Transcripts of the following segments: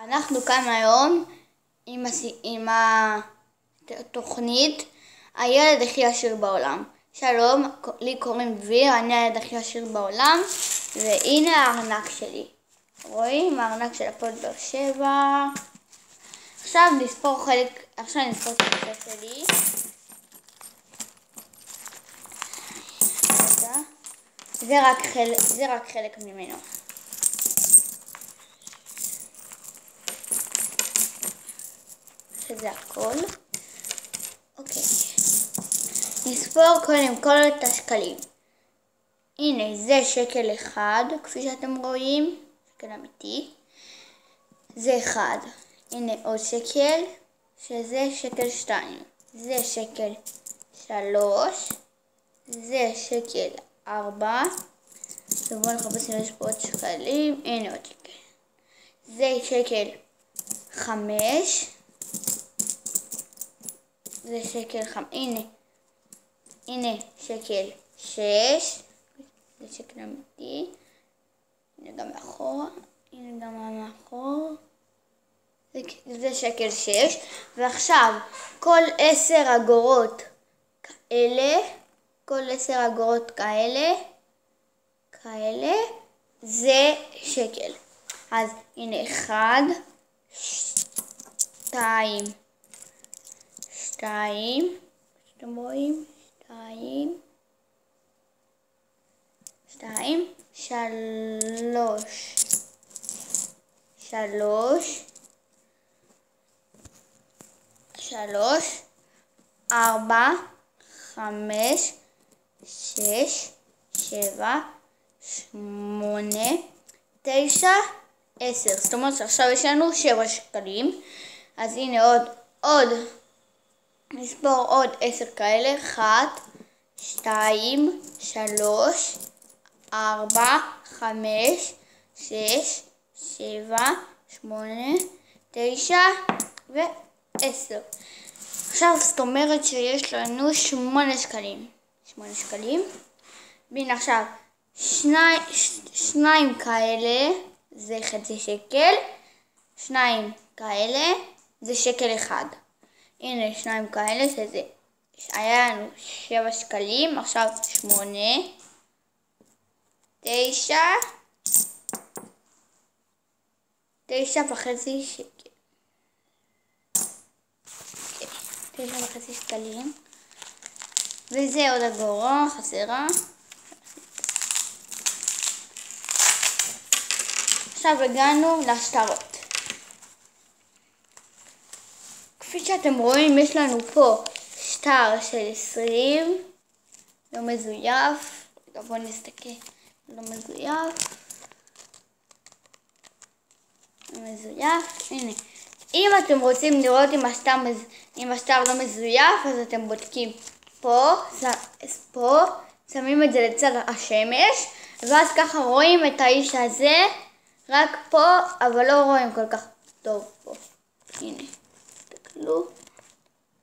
אנחנו כאן היום עם התוכנית הילד הכי עשיר בעולם. שלום, לי קוראים דביר, אני הילד הכי עשיר בעולם, והנה הארנק שלי. רואים? הארנק של הפועל באר שבע. עכשיו נספור את הכסף שלי. זה רק חלק ממנו. שזה הכל. אוקיי. נספור קודם כל את השקלים. הנה, זה שקל אחד, כפי שאתם רואים. שקל אמיתי. זה אחד. הנה עוד שקל, שזה שקל 2. זה שקל 3. זה שקל 4. ובואו נחפש אם יש פה עוד שקלים. הנה עוד שקל. זה שקל 5. זה שקל 5. הנה שקל 6. זה שקל אמיתי. הנה גם מאחורה. הנה גם מאחורה. זה שקל 6. ועכשיו כל 10 אגורות כאלה, זה שקל. אז הנה 1, 2, אתם רואים? 2, 3, 4, 5, 6, 7, 8, 9, 10. זאת אומרת שעכשיו יש לנו 7 שקלים. אז הנה נספור עוד 10 כאלה. 1, 2, 3, 4, 5, 6, 7, 8, 9 ו10. עכשיו זאת אומרת שיש לנו 8 שקלים. והנה עכשיו 2 כאלה זה חצי שקל. 2 כאלה זה שקל אחד. הנה 2 כאלה שזה היה לנו 7 שקלים. עכשיו 8, 9.5 שקל. 9.5 שקלים. וזה עוד אגורה חסרה. עכשיו הגענו לשטרות. כפי שאתם רואים יש לנו פה שטר של 20. לא מזויף. בואו נסתכל. לא מזויף. הנה. אם אתם רוצים לראות אם השטר לא מזויף, אז אתם בודקים פה, שמים את זה לצד השמש, ואז ככה רואים את האיש הזה, רק פה, אבל לא רואים כל כך טוב פה. הנה, תסתכלו,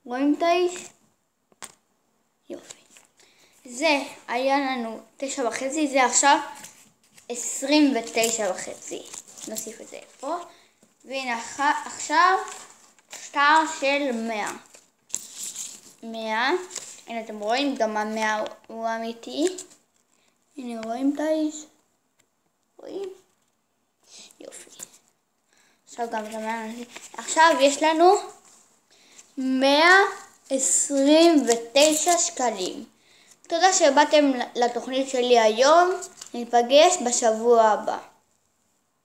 רואים את האיש? יופי. זה היה לנו 9.5, זה עכשיו 29.5. נוסיף את זה פה. והנה עכשיו שטר של 100. הנה אתם רואים, גם 100 הוא אמיתי. הנה רואים את האיש? רואים? יופי. עכשיו גם את 100. עכשיו יש לנו 129 שקלים. תודה שבאתם לתוכנית שלי היום. ניפגש בשבוע הבא.